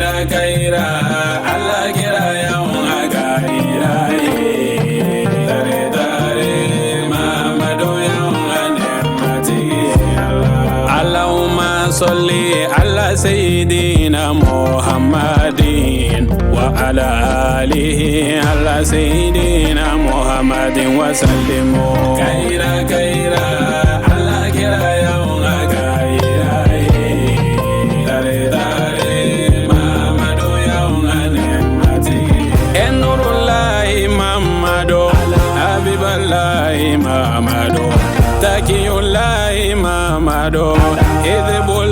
Kaira Allah kira yawan agaira dare dare Muhammadu yawan mati Allahumma salli ala sayyidina Muhammadin wa ala alihi ala sayyidina Muhammadin wa sallimu kaira Allah kira yawan agaira dare dare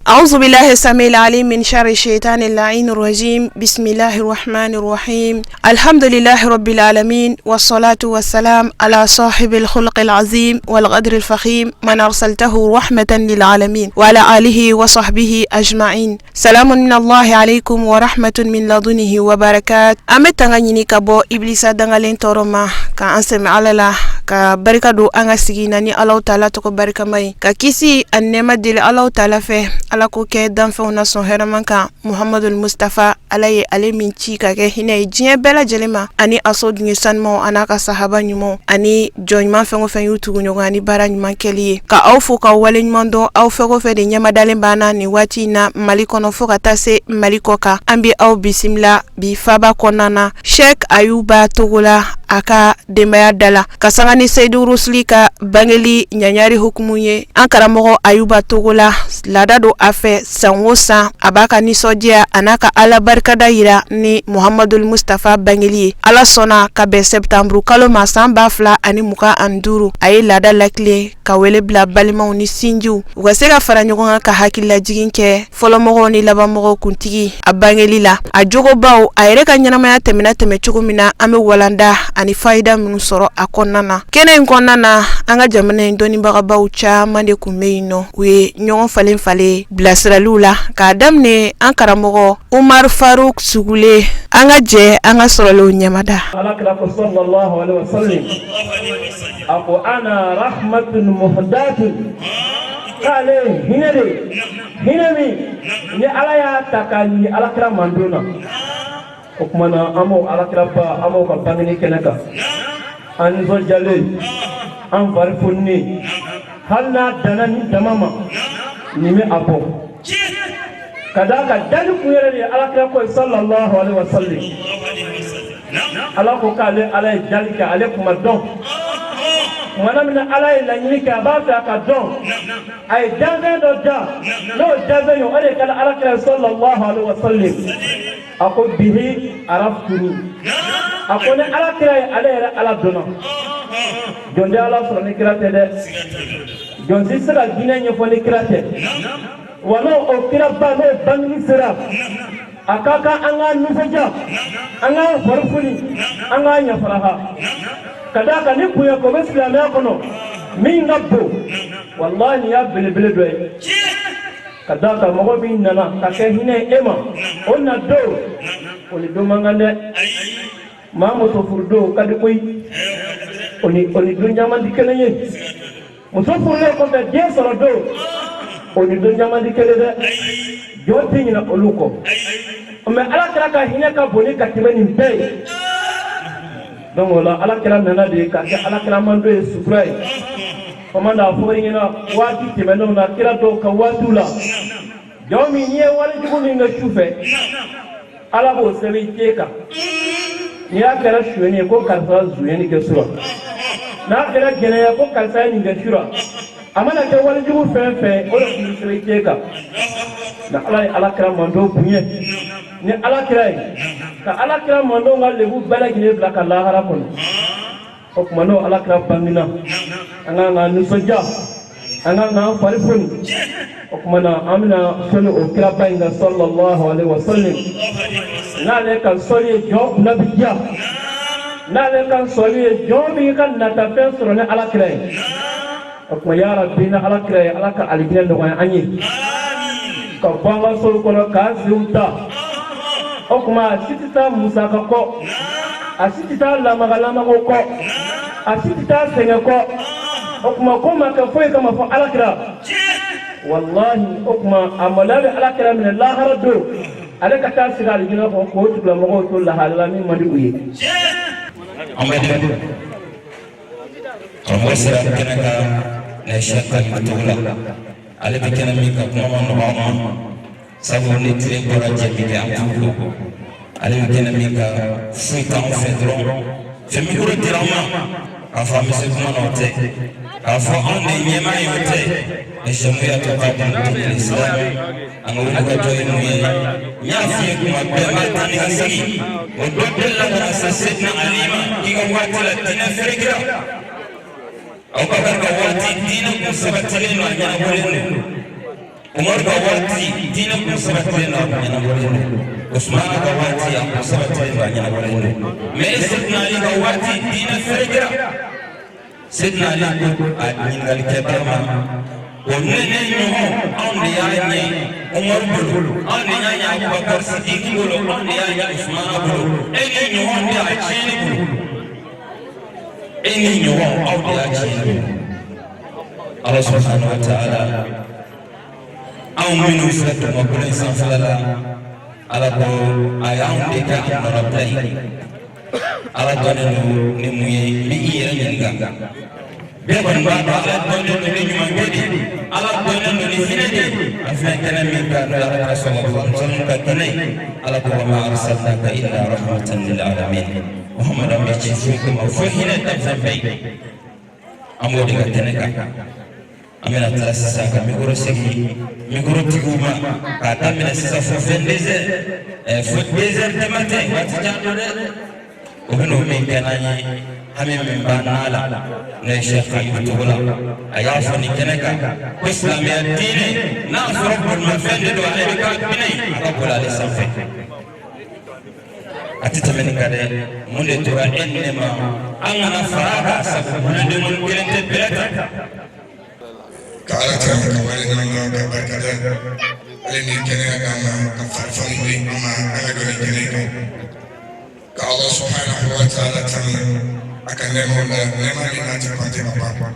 أعوذ بالله السميع العليم من شر الشيطان اللعين الرجيم بسم الله الرحمن الرحيم الحمد لله رب العالمين والصلاة والسلام على صاحب الخلق العظيم والقدر الفخيم من أرسلته رحمة للعالمين وعلى آله وصحبه أجمعين سلام من الله عليكم ورحمة من لدنه وبركات أمت تغنيني كبو إبليس دنغالين تورما كأنسم على الله ka barika do anga sigina ni Allah Taala to ko barika mai ka kisi annema dil Allah Taala fe ala ko ke dan fe ona son heramanka Muhammadul Mustafa alaye ale min ci ka ke hinay jiye bela jelema ani aso dunye sanmo anaka sahaba nyumo ani joyma fe ngo fe yutugo nyogo ani bara nyuma keliye ka awfu ka wale nymondo aw fe ko fe de nyama dalen bana ni wati na malikono fo ka tase malikoka ambi aw bisimla bi faba konana Sheikh Ayuba Togola aka demaya dala kasangani Seydou Rusli ka bangeli nyanyari hukumuye ankara mogo Ayuba Togola lada do afe sanwosa abaka ni sodia anaka ala barkada yira ni Muhammadul Mustafa bangeli ala sona ka be septembre kalo masamba fla ani muka anduru ay lada lakle ka wele bla balima ni sinju wasega fara nyogonga ka hakilla jiginke folo mogo ni laba mogo kuntigi abangeli la ajogo baw ayre ka nyanama ya temina teme chugumina ame walanda ani faida minu soro akonnana kene nkonnana anga jamana ndoni baga baucha mande kumeino we nyon fale blasralula ka damne ankara mogo Umar Farouk Sugule anga je anga sorolo nyamada alakra sallallahu alaihi wasallam ako ana rahmatun muhdatun kale hinami ni alaya takani alakra manduna okmana amo alakra pa amo ka bangini kenaka an zo jale an farfunni halna danan damama nimi apo kadaka dali kuyere alakra ko sallallahu alaihi wasallam alako kale alay jalika alaikum adon manamna alay la nyika bata ka don ay jabe do ja no jabe yo ale kala alakra sallallahu alaihi wasallam ako bihi araftuni ako ne alakra alayra ala dona jonde ala so ne kirate de jonde sira gine nyefo ne kirate wano o kiraba no bangi sira akaka anga nufaja anga farfuni anga nyafaraha kadaka ni kuya ko islam ya kono min ngabbo wallahi ya bilbil doy kadaka mogo bin nana kake hine ema onna do oni do mangande mamo to furdo kadi koy oni do nyamandi keneye mo so furle ko be je soro do oni do nyamandi kele de joti nyina oluko me ala kala ka hine ka boni ka timani be donc wala ala kala nana de ka ala kala mando e sufrai komanda foringina wati timano na kila to ka watula jomi niye wala jibuni nga chufe ala bo sebi keka ni akara shueni ko karsa zueni ke sura na akara gene ko karsa ni ga shura amana ke wala jibu fefe o ni sebi keka na ala kala mando bunye ni ala kala mando ngal lebu bala gine blaka lahara kono o kumano ala kala bangina anga nga nusoja anga nga farifun o kumana amina sonu o kala bainga sallallahu alaihi wasallam nale kan soli job nabiya nale kan soli job bi kan nata pensoro ne ala kala o kuma ya rabbi na ala kala ala ka aligina do anyi ka banga sol kono ka ziuta o kuma sitita musa ka ko asitita lama ko asitita senga ko o kuma ko ma ka foi kama fa alakira wallahi o kuma amalabi alakira min Allah rado ale ka taa sira alijina ko k'o tigilamɔgɔw to lahalala min man di u ye. an bɛ dɛmɛ karamɔgɔ sera kɛnɛ ka na Cheikh Kalimatogo la ale bɛ kɛnɛ min ka kuma ma nɔgɔ an ma sabu ni tile bɔra jɛ min kɛ an t'u bolo ale bɛ kɛnɛ min ka foyi t'anw fɛ dɔrɔn fɛn min kɔrɔ dira an ma k'a fɔ an bɛ se kuma n'o tɛ k'a fɔ anw de ɲɛmaa ye o tɛ ni sɛmuya to ka kun diinɛ Islam an ka wulikajɔ ye mun ye n y'a f'i ye kuma bɛɛ n b'a taa ni ka segin o dɔ delila ka na se Seydina Ali ma i ka waati la diinɛ ferekera Abubakar ka waati diinɛ kun sabatilen don a ɲɛnabɔlen don Umar ka waati diinɛ kun sabatilen don a ɲɛnabɔlen don Usman ka waati a kun sabatilen don a ɲɛnabɔlen don mais Seydina Ali ka waati diinɛ ferekera Seydina Ali ko a ɲiningalikɛbaa ma o ne ɲɔgɔn anw de y'a ɲɛ Umar bolo anw de y'a ɲɛ Abubakar Sidiki bolo anw de y'a ɲɛ Usman bolo e ni ɲɔgɔn de y'a tiɲɛni bolo e ni ɲɔgɔn aw de y'a tiɲɛni bolo Ala subhanahu wa ta'ala anw minnu filɛ dugumakolo in sanfɛla la Ala ko a y'anw de kɛ an nɔrɔta ye Ala dɔnnen don ni mun ye ni i yɛrɛ ɲininka bɛɛ kɔni b'a dɔn Ala dɔnnen don ni ɲumankɛ de ye Ala dɔnnen don ni hinɛ de ye an filɛ kɛnɛ min kan n'o ye Ala sallallahu alaihi wa sallam ka kɛnɛ ye Ala ko wa ma arsalnaka illa rahmatan lil alamin Muhammad an bɛ ci foyi kɛ ma fo hinɛ danfɛn bɛɛ ye an b'o de ka kɛnɛ kan an bɛna taa sisan ka mikoro segi mikoro tigiw ma k'a daminɛ sisan fo 22 heures fo 2 heures du matin waati jan don dɛ o bɛn'o min kɛ n'an ye hami min b'an n'a la n'o ye Cheikh Kalimatogo la a y'a fɔ nin kɛnɛ kan ko silamɛya diinɛ n'a sɔrɔ bolimafɛn de don ale bɛ k'a pinɛ a ka boli ale sanfɛ a tɛ tɛmɛ nin kan dɛ mun de tora e ni ne ma an kana fara a kan sabu bolodenŋɔni kelen tɛ bɛrɛ ta ka Ala tanu ka wale ɲɔgɔn ka barika da ale ni kɛnɛya d'an ma ka farifan wuli an ma an ka dɔn nin kɛnɛ in kan ka Allah subhanahu wa ta'ala tanu a ka nɛɛmaw la nɛɛma min n'a tɛ kɔnte ka ban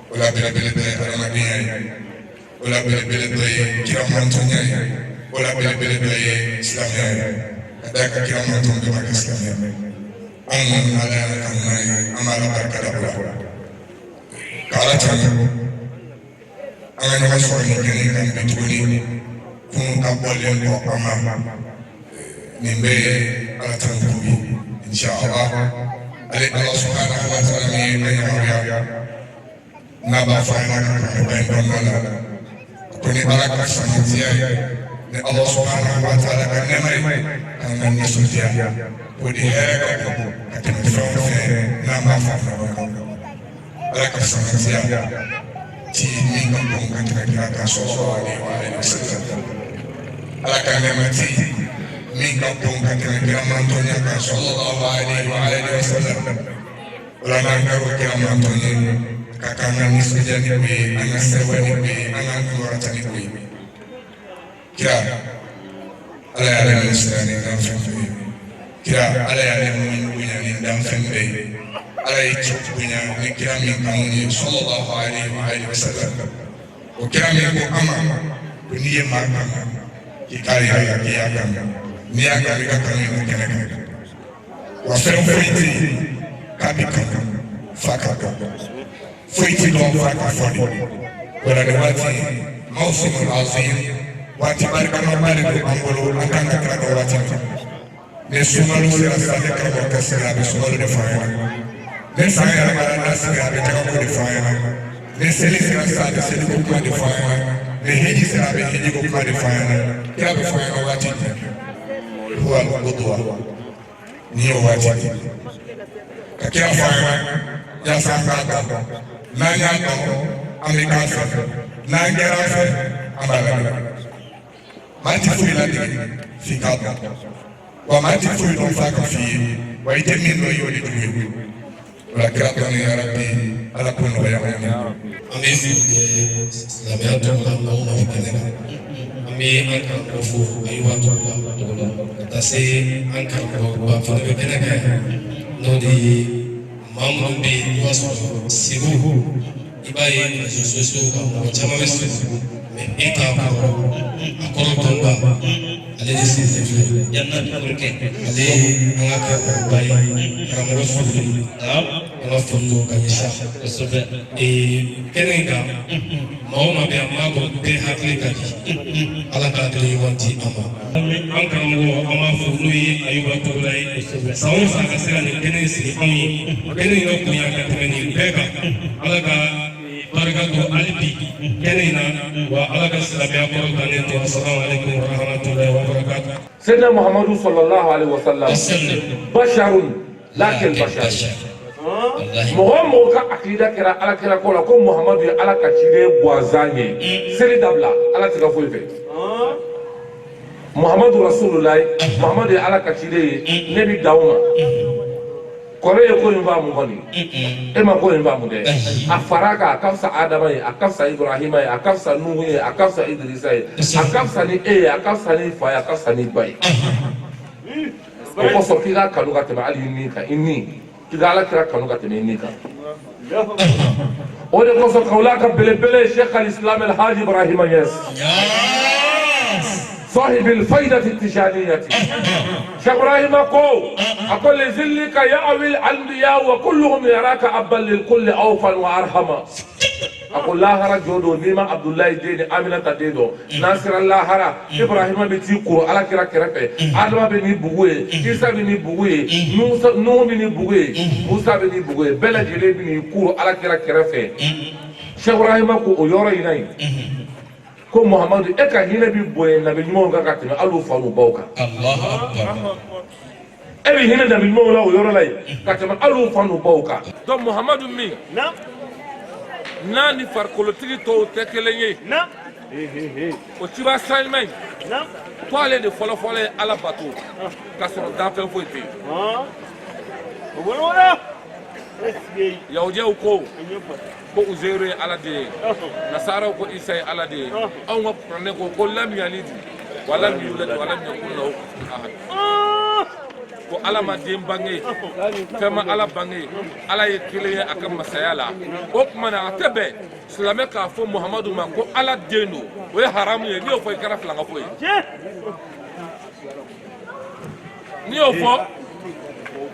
o la belebele bɛ adamadenya ye o la belebele bɛ ye kira mantɔnya ye o la belebele bɛ ye silamɛya ye ka da ka kira mantɔn bɛɛ ma kɛ silamɛya anw minnu Ala y'an kanu n'a ye an b'a la barika da o la ka Ala tanu an ka ɲɔgɔn sɔrɔ nin kɛnɛ kan bi tuguni kun ka bɔlen kɔ an ma nin bɛ ye Ala tanu ko ye inshallah ale Ala subhanahu wa ta'ala min ye an yamaruya n'a b'a fɔ an ɲɛna ka karamɔgɔ in kɔnɔna la ko ni Ala ka samantiya ye ni Ala subhanahu wa ta'ala ka nɛɛma ye an ka nisɔndiya o de hɛrɛ ka bon ka tɛmɛ fɛn o fɛn n'an b'a fɔ ɲɔgɔn kan Ala ka samantiya ci min ka bon ka tɛmɛ kira kan sallallahu alaihi wa sallam Ala ka nɛɛma ci min ka bon ka tɛmɛ kira mantɔnya kan sallallahu alaihi wa sallam wala n'an kɛra o kira mantɔnya ka kan ka nisɔndiya ni o ye an ka sɛbɛn ni o ye an ka kibaruya ni o ye kira Ala y'ale minɛ ni danfɛn bɛɛ ye kira Ala y'ale bonya ni danfɛn bɛɛ ye Ala ye cɛ bonya ni kira min kanu ye sallallahu alaihi wa sallam o kira min ko an ma ko n'i ye maa kanu k'i k'a yira k'i y'a kanu n'i y'a kanu i ka kanu ye kɛnɛ kan wa fɛn foyi tɛ yen k'a bɛ kanu f'a ka dɔn foyi tɛ dɔn f'a ka fɔ de o la nin waati mawsimul azim waati barikama de don an bolo an kan ka kira dɔn waati min ni sunkalo sera sisan ne karamɔgɔ ka sigi a bɛ sunkalo de fɔ an ɲɛna ne san yɛrɛ b'a la n'a sigi a bɛ tagako de fɔ an ɲɛna ni seli sera sisan a bɛ seliko kuma de fɔ an ɲɛna ni hiji sera a bɛ hijiko kuma de fɔ an ɲɛna kira bɛ fɔ an ɲɛna waati jumɛn huwa al-qudwa ni y'o waati ka kira fɔ an ɲɛna yaasa an k'a dɔn n'an y'a dɔn an bɛ k'a fɛ n'an kɛra an fɛ an b'a lamɛn maa ti foyi ladege f'i k'a dɔn wa maa ti foyi dɔn f'a ka f'i ye wa i tɛ min dɔn i y'o de jugu ye o la kira dɔnni yarabi Ala k'o nɔgɔya an ye. An bɛ silamɛya tɔgɔ la anw ma kɛnɛ kan an bɛ an karamɔgɔ fo a ye waati la tɔgɔ la ka taa se an karamɔgɔba fana bɛ kɛnɛ kan n'o de ye maa minnu bɛ yen i b'a sɔrɔ Segu i b'a ye réseaux sociaux kan mɔgɔ caman bɛ Segu mais e t'a kɔrɔ a kɔrɔ dɔn ba ale de sinsin janna turke ale an ka kɛ ba ye karamɔgɔ foli an ka foli ka ɲɛsin kosɛbɛ kɛnɛ in kan maa o maa bɛ yan maa dɔn bɛɛ hakili ka di ala ka hakili ɲuman di an ma an karamɔgɔ an b'a fɔ n'o ye Ayuba Togola ye san o san ka se ka nin kɛnɛ in sigi anw ye kɛnɛ in ka bonya ka tɛmɛ nin bɛɛ kan ala ka barika don hali bi kɛnɛ in na wa ala ka silamɛya kɔrɔ dannen to assalamu alaikum wa rahmatullahi wa barakatuh سيدنا محمد صلى الله عليه وسلم بشر لكن بشر mɔgɔ mɔgɔ ka akida kɛra ala kɛra ko la ko muhamadu ye ala ka ciden gansan ye seli dabila ala tɛ ka foyi fɛ muhamadu rasululayi muhamadu ye ala ka ciden ye ne bi d'aw ma kɔrɔ ye ko in faamu kɔni e ma ko in faamu dɛ a fara kan a ka fisa adama ye a ka fisa ibrahima ye a ka fisa nuhu ye a ka fisa idrisa ye a ka fisa ni e ye a ka fisa ni fa ye a ka fisa ni ba ye o kosɔn k'i ka kanu ka tɛmɛ hali i ni kan i ni k'i ka ala kira kanu ka tɛmɛ i ni kan o de kosɔn kawla ka belebele sheikh al-islam al-haji ibrahima Niass صاحب الفائدة التجارية شيخ إبراهيم أقول لذلك يأوي الأنبياء وكلهم يراك أبا للكل أوفا وأرحما أقول لا هرا جودو نيما عبد الله ديني أمينة ديدو ناصر الله هرا إبراهيم بتيكو على كرا كرفة آدم بني بوغي عيسى بني بوغي نوح بني بوغي موسى بني بوغي بلا جلي بني كورو على كرا كرفة شيخ إبراهيم أقول يورا يناي ko muhammadu e ka hinɛ bi bonya nabi ɲumanw kan ka tɛmɛ hali fa n'u baw kan e bi hinɛ nabi ɲumanw la o yɔrɔ la yen ka tɛmɛ hali fa n'u baw kan donc muhammadu min n'a ni farikolotigi tɔw tɛ kelen ye o ciba saɲuman in ko ale de fɔlɔfɔlɔ ye ala bato ka sɔrɔ danfɛn foyi tɛ yen yahudiyaw ko Uzairu ye ala de ye nasaraw ko Isa ye ala de ye anw ka kuranɛ ko lam yalid wa lam yulad wa lam yakun lahu kufuwan ahad ko ala ma den bange fɛn ma ala bange ala ye kelen ye a ka masaya la o tuma na a tɛ bɛn silamɛ k'a fɔ muhamadu ma ko ala den don o ye haramu ye n'i y'o fɔ i kɛra filankafo ye n'i y'o fɔ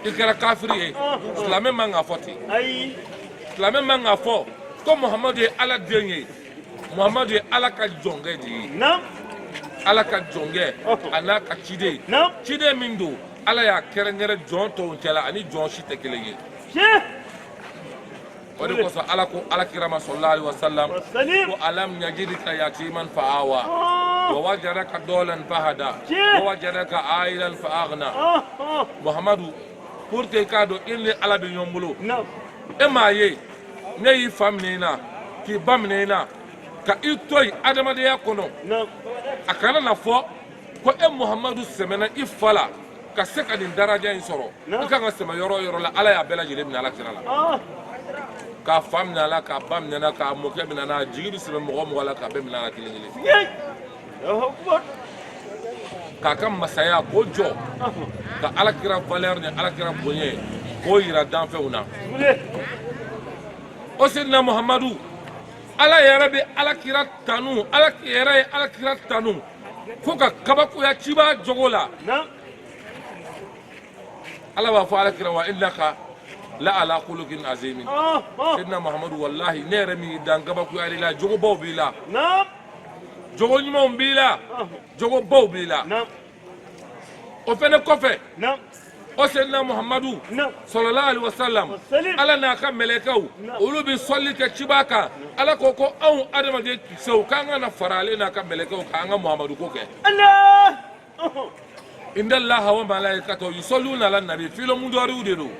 i kɛra kafiri ye silamɛ man k'a fɔ ten silamɛ man k'a fɔ ko muhamadu ye ala den ye muhamadu ye ala ka jɔnkɛ de ye ala ka jɔnkɛ a n'a ka ciden ciden min don ala y'a kɛrɛnkɛrɛn jɔn tɔw cɛla ani jɔn si tɛ kelen ye o de kosɔn ala ko alakira ma sallallahu alaihi wasallam ko alam yajidka yatiman fa awa wa wajadaka dolan fa hada wa wajadaka ailan fa aghna muhamadu pour que ka do inni ala be ɲɔgɔn bolo e m'a ye ne y'i fa minɛ i la k'i ba minɛ i la ka i to yen adamadenya kɔnɔ a kana na fɔ ko e muhamadu sɛmɛna i fa la ka se ka nin daraja in sɔrɔ i kan ka sɛmɛ yɔrɔ o yɔrɔ la ala y'a bɛɛ lajɛlen minɛ ala kira la k'a fa minɛ a la k'a ba minɛ a la k'a mɔkɛ minɛ a la jigi bɛ sɛmɛ mɔgɔ o mɔgɔ la k'a bɛɛ minɛ a la kelen kelen k'a ka masaya k'o jɔ ka ala kira valeur ni ala kira bonya k'o yira danfɛnw na o seydina muhamadu ala yɛrɛ bɛ ala kira tanu ala yɛrɛ ye ala kira tanu fo ka kabakoya ciba jogo la ala b'a fɔ ala kira wa innaka la ala khuluqin azimin seydina muhamadu wallahi ne yɛrɛ min dan kabakoya la jogobaw b'i la jogo ɲumanw b'i la jogobaw b'i la o fɛnɛ kɔfɛ o seydina muhamadu sallallahu alaihi wasallam ala n'a ka mɛlɛkɛw olu bɛ sɔli kɛ ciba kan ala ko ko anw adamaden kisɛw k'an ka na fara ale n'a ka mɛlɛkɛw k'an ka muhamadu ko kɛ inna allaha wa malaikatahu yusalluna ala nabi filo mudoriw de don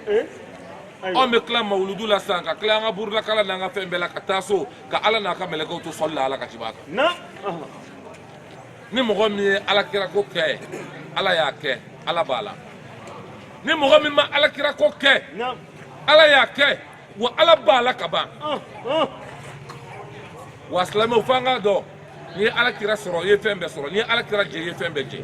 anw bɛ tila mawuludu la sisan ka tila an ka burudakala n'an ka fɛn bɛɛ la ka taa so ka ala n'a ka mɛlɛkɛw to sɔli la ala ka ciba kan ni mɔgɔ min ye ala kira ko kɛ ala y'a kɛ ala b'a la ni mɔgɔ min ma ala kira ko kɛ ala y'a kɛ wa ala b'a la ka ban wa silamɛw f'an k'a dɔn n'i ye ala kira sɔrɔ i ye fɛn bɛɛ sɔrɔ n'i ye ala kira jɛ i ye fɛn bɛɛ jɛ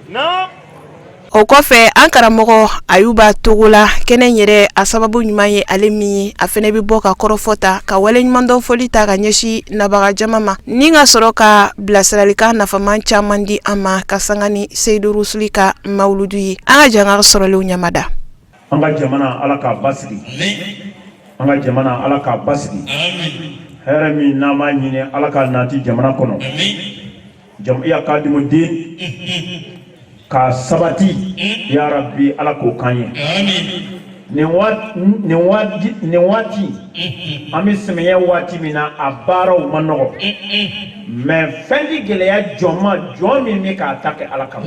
o kɔfɛ an karamɔgɔ Ayuba Togola kɛnɛ yɛrɛ a sababu ɲuman ye ale min ye a fɛnɛ bɛ bɔ ka kɔrɔfɔta ka wale ɲuman dɔn foli ta ka ɲɛsi nabaga jama ma ni ka sɔrɔ ka bilasiralikan nafaman caman di an ma ka sanga ni Seyidu Rusuli ka mawludu ye an ka janga sɔrɔlenw ɲamada an ka jamana Ala k'a basigi an ka jamana Ala k'a basigi hɛrɛ min n'an b'a ɲini Ala k'a nati jamana kɔnɔ jam'iya kadimuden ka sabati ya Rabbi Ala k'o kan ye nin waati an bɛ sɛmɛyɛ waati min na a baaraw ma nɔgɔ mais fɛn di gɛlɛya jɔn min bɛ k'a ta kɛ Ala kama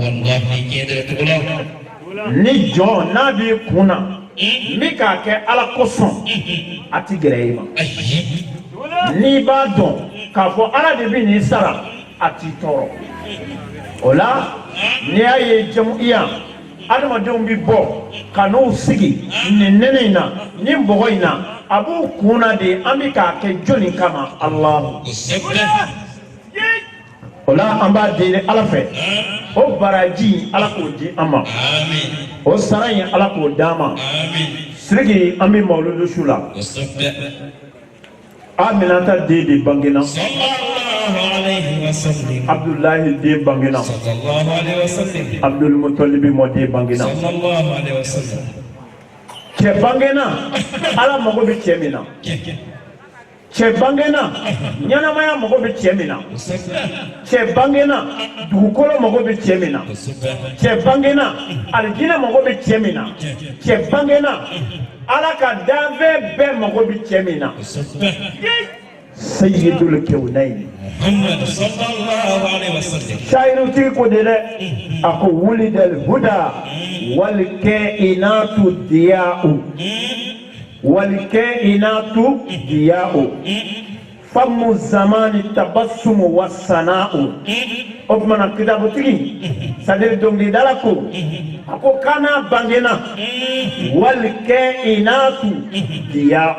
ni jɔn n'a b'i kun na min k'a kɛ Ala kosɔn a ti gɛlɛya i ma n'i b'a dɔn k'a fɔ Ala de bɛ nin sara a t'i tɔɔrɔ o la n'i y'a ye jam'iya adamadenw bɛ bɔ ka n'u sigi nin nɛnɛ in na nin bɔgɔ in na a b'u kun na de an bɛ k'a kɛ jɔnni kama Alahu o la an b'a deli Ala fɛ o baraji Ala k'o di an ma o sara in Ala k'o d'an ma siriki an bɛ mawludu su la Aminata den de bangena Abdullahi den bangena Abdul Muttalib mɔden bangena cɛ bangena Ala mago bɛ cɛ min na cɛ bangena ɲanamaya mago bɛ cɛ min na cɛ bangena dugukolo mago bɛ cɛ min na cɛ bangena alijinɛ mago bɛ cɛ min na cɛ bangena Ala ka danfɛn bɛɛ mago bɛ cɛ min na Sayyidul Kawnayn Muhammad sallallahu alaihi wasallam shairu ti ko de dɛ a ko wulidal huda wal kainatu diya'u والكائنات ضياء فم الزمان التبسم والصناء أبمنا كتاب تيجي سادر دونغي دالكو أكو كانا بانجنا والكائنات ضياء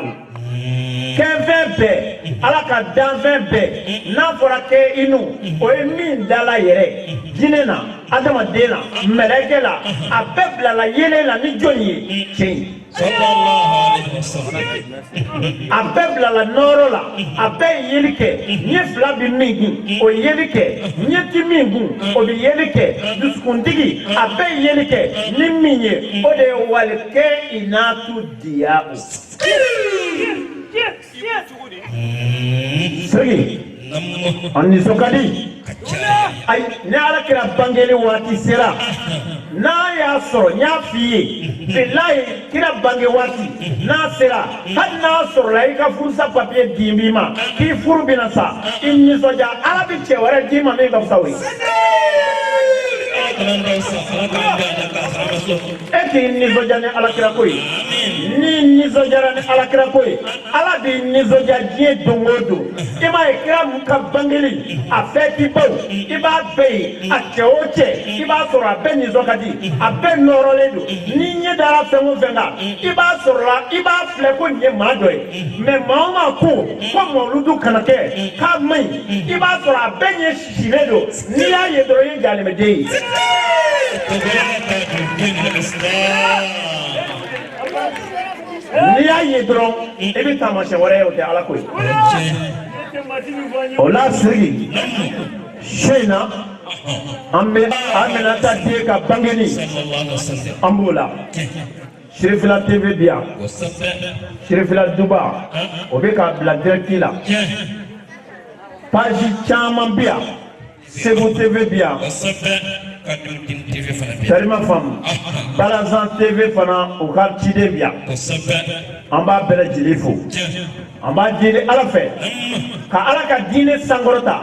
kɛfɛn bɛɛ Ala ka danfɛn bɛɛ n'a fɔra kɛ inu o ye min dala yɛrɛ jinɛ na adamaden na mɛlɛkɛ la a bɛɛ bilala yɛlɛ la ni jɔn ye cɛ a bɛɛ bilala nɔrɔ la a bɛɛ ye yeli kɛ ɲɛ fila bɛ min kun o ye yeli kɛ ɲɛ ti min kun o bɛ yeli kɛ dusukuntigi a bɛɛ ye yeli kɛ ni min ye o de ye walikɛ inatu diya o Segi an nisɔn ka di ayi ni Ala kira bangeli waati sera n'a y'a sɔrɔ n y'a f'i ye bilahi kira bange waati n'a sera hali n'a sɔrɔla i ka furusa papiye di b'i ma k'i furu bɛna sa i nisɔndiya Ala bɛ cɛ wɛrɛ d'i ma min ka fisa o ye e k'i nisɔndiya ni Alakira ko ye ni nisɔndiyara ni Alakira ko ye Ala b'i nisɔndiya diɲɛ don o don i m'a ye kira ka bangeli a fɛn ti baw i b'a bɛɛ ye a cɛ o cɛ i b'a sɔrɔ a bɛɛ nisɔn ka di a bɛɛ nɔrɔlen don ni ɲɛ dara fɛn o fɛn kan i b'a sɔrɔla i b'a filɛ ko nin ye maa dɔ ye mais maa o maa ko mawludu kana kɛ k'a man ɲi i b'a sɔrɔ a bɛɛ ɲɛ sisilen don n'i y'a ye dɔrɔn i ye jalimɛden ye n'i y'a ye dɔrɔn i bɛ taamasiyɛn wɛrɛ ye o tɛ Ala ko ye o la siriki su in na an bɛ Aminata den ka bangeli an b'o la Sirifila TV bi yan Sirifila Duba o bɛ k'a bila direct la page caman bi yan Segu TV bi yan Salima Fam Balazan TV fana o ka ciden bi yan an b'a bɛɛ lajɛlen fo an b'a deli Ala fɛ ka Ala ka diinɛ sankɔrɔta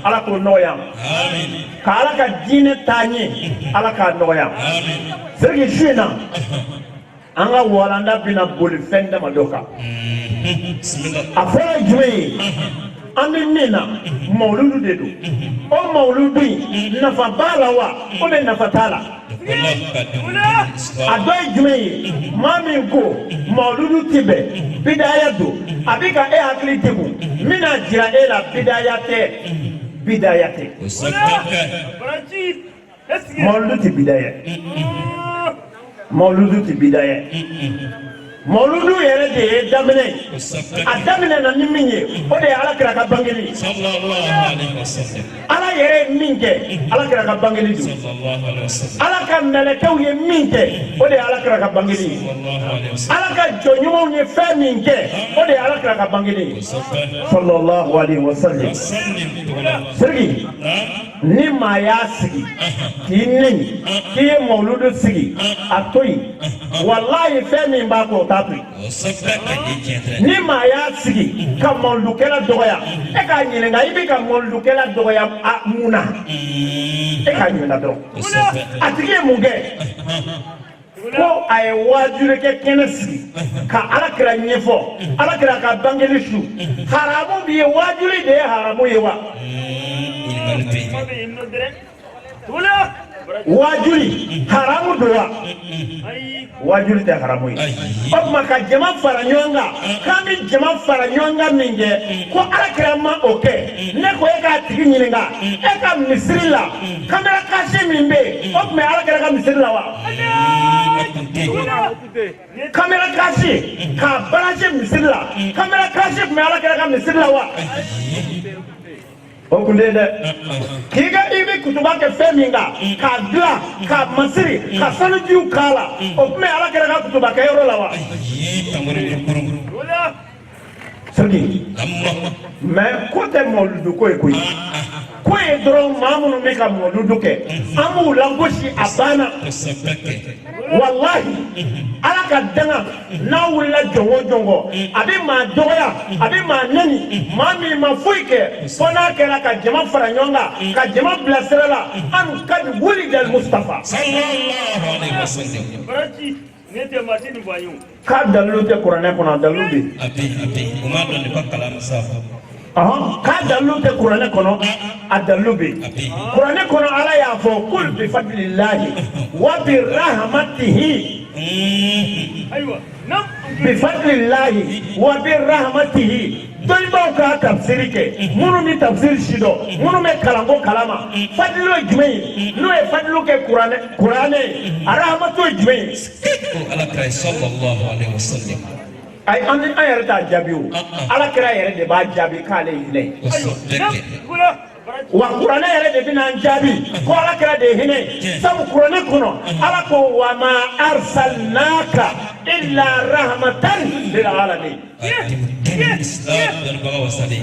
Ala k'o nɔgɔya ka Ala ka diinɛ taa ɲɛ Ala k'a nɔgɔya Siriki su in na an ka walanda bɛna boli fɛn dama dɔ kan a fɔlɔ ye jumɛn ye an bɛ min na mawludu de don o mawludu in nafa b'a la wa o bɛ nafa t'a la a dɔ ye jumɛn ye maa min ko mawludu ti bɛn bidaya don a bɛ ka e hakili degun min na jira e la bidaya tɛ Mauludu ti bidaya. Mauludu ti bidaya. Mauludu yɛrɛ de ye daminɛ. A daminɛ na ni min ye, o de ye Alakira ka bangeli. Ala yɛrɛ ye min kɛ, Alakira ka bangeli don. Ala ka mɛlɛkɛw ye min kɛ, o de ye Alakira ka bangeli ye. Ala ka jɔnɲumanw ye fɛn min kɛ, o de ye Alakira ka bangeli ye. Sallallahu alaihi wasallam. Siriki, ni maa y'a sigi k'i nɛni k'i ye Mauludu sigi a to yen, wallahi fɛn min b'a kɔ o t'a to yen. Ni maa y'a sigi ka Mauludukɛla dɔgɔya, e k'a ɲininka i bɛ ka Mauludukɛla dɔgɔya mun na? E k'a ɲininka dɔrɔn. A tigi ye mun kɛ? Ko a ye waajurikɛ kɛnɛ sigi ka Alakira ɲɛfɔ, Alakira ka bangeli su. Haramu bi ye, waajuri de ye haramu ye wa? Wajuri haramu do wa? Wajuri tɛ haramu ye. O tuma ka jama fara ɲɔgɔn kan, k'an bɛ jama fara ɲɔgɔn kan min kɛ, ko Alakira ma o kɛ. Ne ko e k'a tigi ɲininka, e ka misiri la kamera kasi min bɛ yen, o tun bɛ Alakira ka misiri la wa? Kamera kasi k'a branché misiri la, kamera kasi tun bɛ Alakira ka misiri la wa? O kun tɛ dɛ. K'i ka i bɛ kutuba kɛ fɛn min kan, k'a dilan, k'a masiri, ka sanujiw k'a la, o tun bɛ Alakira ka kutuba kɛ yɔrɔ la wa? Siriki, mais ko tɛ Mauludu ko ye koyi. Ko ye dɔrɔn maa minnu bɛ ka Mauludu kɛ, an b'u lagosi a banna. Wallahi, Ala ka danga n'a wulila jɔngo jɔngo, a bɛ maa dɔgɔya, a bɛ maa nɛni, maa min ma foyi kɛ, fo n'a kɛra ka jama fara ɲɔgɔn kan, ka jama bila sira la, an ka wuli dal Mustafa. K'a dalilu tɛ kuranɛ kɔnɔ, a dalilu bɛ yen. K'a dalilu tɛ kuranɛ kɔnɔ, a dalilu bɛ yen. Kuranɛ kɔnɔ Ala y'a fɔ kul bi fadlillahi wa bi rahmatihi. Bi fadlillahi wa bi rahmatihi. Dɔnnibaw ka tafsiri kɛ, minnu bɛ tafsiri si dɔn, minnu bɛ kalanko kalama. Fadlilu ye jumɛn ye? N'o ye fadlilu kɛ kuranɛ ye, a rahmatu ye jumɛn ye? Alakira sallallahu alaihi wasallam. Ayi, an yɛrɛ t'a jaabi o. Alakira yɛrɛ de b'a jaabi k'ale ye hinɛ ye. Wa kuranɛ yɛrɛ de bɛna an jaabi ko Alakira de ye hinɛ ye. Sabu kuranɛ kɔnɔ Ala ko wa ma arsalnaka illa rahmatan lil alamin.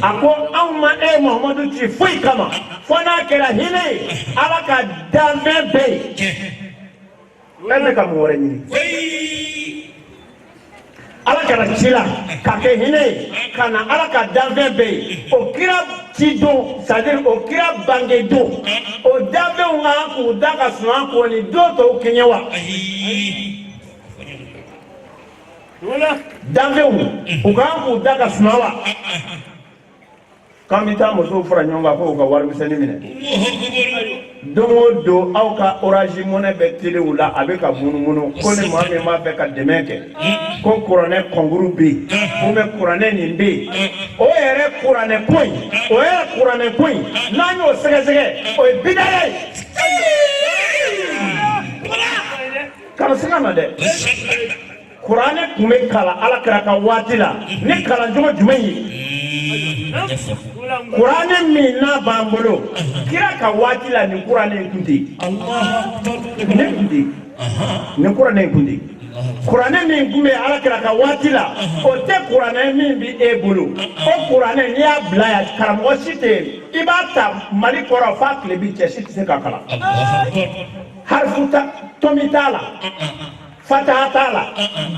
A ko anw ma e Muhamadu ci foyi kama fo n'a kɛra hinɛ ye, Ala ka danfɛn bɛɛ ye. E bɛ ka mun wɛrɛ ɲini? Ala kana ci la ka kɛ hinɛ ye, ka na Ala ka danfɛn bɛɛ ye. O kira ci don, c'est-à-dire o kira bange don, o danfɛnw kan k'u da ka suma k'o ni don tɔw kɛɲɛ wa? Danfɛnw u kan k'u da ka suma wa? K'an bɛ taa musow fara ɲɔgɔn kan k'u ka warimisɛnnin minɛ. Don o don aw ka Orange Money bɛ telew la, a bɛ ka munumunu ko ni maa min b'a fɛ ka dɛmɛ kɛ, ko kuranɛ kɔnkuru bɛ yen, ko bɛ kuranɛ nin bɛ yen. O yɛrɛ kuranɛ ko in, n'an y'o sɛgɛsɛgɛ, o ye bidaya ye. Kana siga ma dɛ. Kuranɛ tun bɛ kalan Alakira ka waati la, ni kalancogo jumɛn ye? Kuranɛ min n'a b'an bolo, kira ka waati la nin kuranɛ in tun tɛ yen. Ne tun tɛ yen. Nin kuranɛ in tun tɛ yen. Kuranɛ min tun bɛ Alakira ka waati la, o tɛ kuranɛ min bɛ e bolo. O kuranɛ n'i y'a bila yan, karamɔgɔ si tɛ yen. I b'a ta Mali kɔrɔ f'a tile b'i cɛ, si tɛ se ka kalan. Harifu tomi t'a la. Fataha t'a la,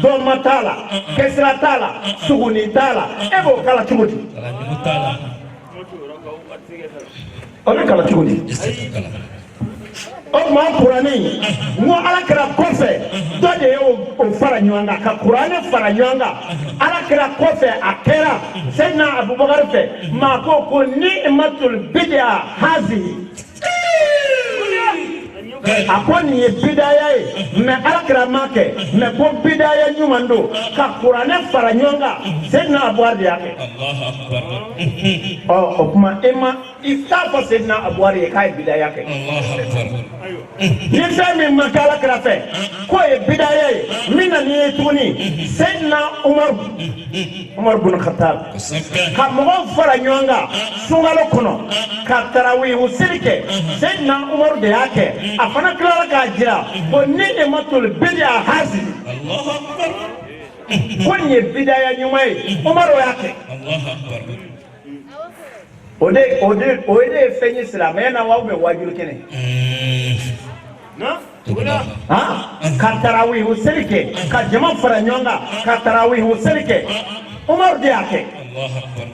dɔnma t'a la, kɛsira t'a la, suguni t'a la. E b'o kala cogo di? O bɛ kala cogo di? O tuma kuranɛ in, n ko Alakira kɔfɛ dɔ de ye o fara ɲɔgɔn kan, ka kuranɛ fara ɲɔgɔn kan. Alakira kɔfɛ a kɛra Seyidina Abubakar fɛ, maa ko ni'matul bid'a hazihi. A ko nin ye bidaya ye, mais Alakira m'a kɛ, mais ko bidaya ɲuman don, ka kuranɛ fara ɲɔgɔn kan. Seyidina Abubakar de y'a kɛ. O tuma e ma istafa Sayyidina Abubakar kai bidaya kai Allahu akbar. ni fɛn min ma kɛ Alakira fɛ k'o ye bidaya ye min na ni ye tuguni Sayyidina Umar bin Khattab ka mɔgɔw fara ɲɔgɔn kan sunkalo kɔnɔ ka tarawihi seli kɛ Sayyidina Umar de y'a kɛ a fana tilara k'a jira ko ni de ma toli bidiya hasi Allahu akbar. ko nin ye bidaya ɲuman ye Umar y'a kɛ Allahu akbar. o de ye fɛn ye silamɛya na wa ubiyɛn wajibi kɛnɛ ka tarawihi seli kɛ ka jama fara ɲɔgɔn kan ka tarawihi seli kɛ Umar de y'a kɛ Allahu akbar.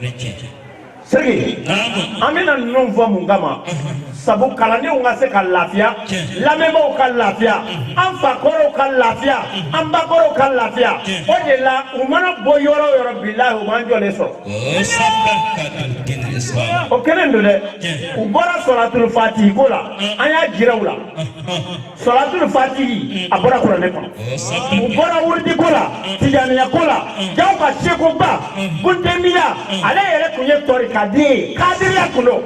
Segi an bɛna ninnu fɔ mun kama sabu kalandenw ka se ka lafiya lamɛnbaaw ka lafiya an fakɔrɔw ka lafiya an bakɔrɔw ka lafiya o de la u mana bɔ yɔrɔ o yɔrɔ bilahi u b'an jɔlen sɔrɔ o kelen don dɛ u bɔra sɔlatul fatihi ko la an y'a jira u la sɔlatul fatihi a bɔra kuranɛ kɔnɔ u bɔra wuridi ko la tijaniya ko la jaw ka seko ba kuntemiya ale yɛrɛ tun ye tɔrikadi kadiriya kun don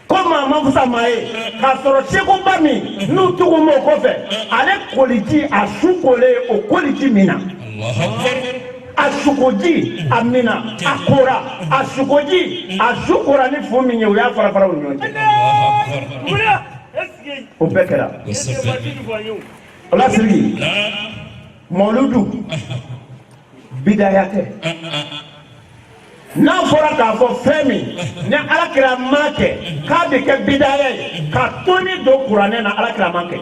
ko maa ma fusa maa ye k'a sɔrɔ seko ba min n'u tugu m'o kɔfɛ ale koliji a su kolen o koliji min na a sukoji a mina a kora a sukoji a su kora ni fu min ye u y'a fara fara u ɲɔgɔn cɛ o bɛɛ kɛra o la Siriki mawludu bidaya tɛ n'a fɔra k'a fɔ fɛn min ni Alakira ma kɛ k'a bɛ kɛ bidaya ye ka toni don kuranɛ na Alakira ma kɛ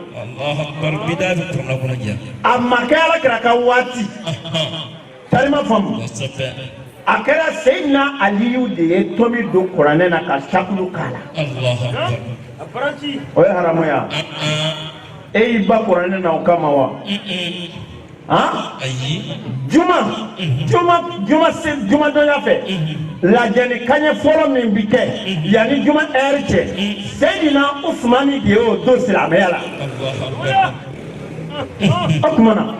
a ma kɛ Alakira ka waati talima faamu a kɛra Seydina Aliyu de ye tomi don kuranɛ na ka sakulu k'a la o ye haramu ya e y'i ba kuranɛ na o kama wa juma donya fɛ lajɛni kaɲɛ fɔlɔ min bi kɛ yanni juma heure cɛ Seydina Usmani de y'o don silamɛya la o tuma na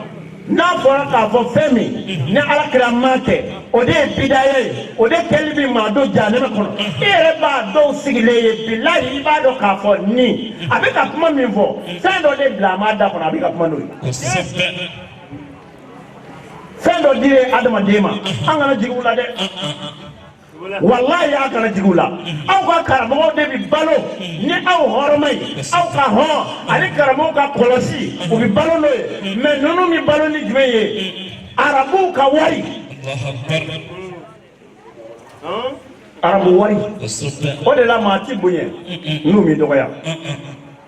n'a fɔra k'a fɔ fɛn min ni Alakira ma kɛ o de ye bidaya ye o de kɛli bi maa don jahanama kɔnɔ i yɛrɛ b'a dɔw sigilen ye bilahi i b'a dɔn k'a fɔ ni a bɛ ka kuma min fɔ fɛn dɔ de bila a ma da kɔnɔ a bɛ ka kuma n'o ye fɛn dɔ dira adamaden ma an kana jigin u la dɛ wallahi a kana jigin u la aw ka karamɔgɔw de bi balo ni aw hɔrɔma ye aw ka hɔn ani karamɔgɔw ka kɔlɔsi u bi balo n'o ye mais ninnu mi balo ni jumɛn ye arabuw ka wari arabu wari o de la maa ti bonya n'u mi dɔgɔya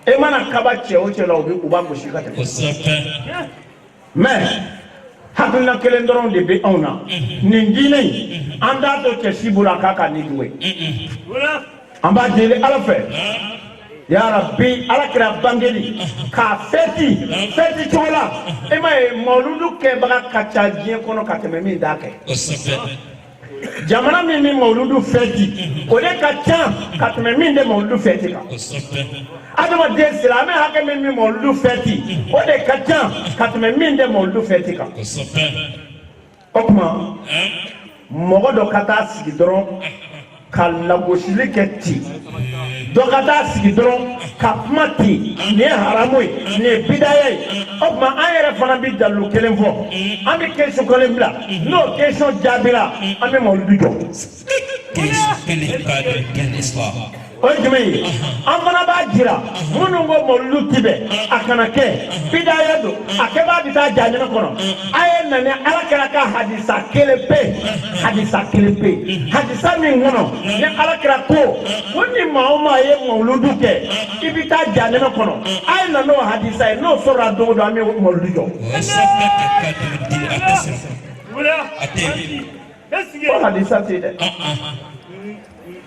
e mana kaba cɛ o cɛ la u b'a gosi ka tɛmɛ mais hakilina kelen dɔrɔn de bɛ anw na nin diinɛ in an t'a to cɛ si bolo a k'a ka nin jugu ye an b'a deli Ala fɛ ya Rabbi Alakira bangeli k'a fɛti cogo la e ma ye mawludu kɛbaga ka ca diɲɛ kɔnɔ ka tɛmɛ min d'a kɛ jamana min ni mawludu fɛti o de ka ca ka tɛmɛ min de mawludu fɛti kan adamaden silamɛ hakɛ min bɛ mawludu fɛti o de ka ca ka tɛmɛ min de mawludu fɛti kan o tuma mɔgɔ dɔ ka taa sigi dɔrɔn ka lagosili kɛ ten dɔ ka taa sigi dɔrɔn ka kuma ten nin ye haramu ye nin ye bidaya ye o tuma an yɛrɛ fana bɛ dalilu kelen fɔ an bɛ question kelen bila n'o question jaabira an bɛ mawludu jɔ o ye jumɛn ye an fana b'a jira minnu ko mawludu ti bɛn a kana kɛ bidaya don a kɛbaa bɛ taa jahanama kɔnɔ a ye na ni Alakira ka hadisa kelen pe hadisa min kɔnɔ ni Alakira ko ko ni maa o maa ye mawludu kɛ i bɛ taa jahanama kɔnɔ a ye na n'o hadisa ye n'o sɔrɔla don o don an bɛ mawludu jɔ o hadisa tɛ dɛ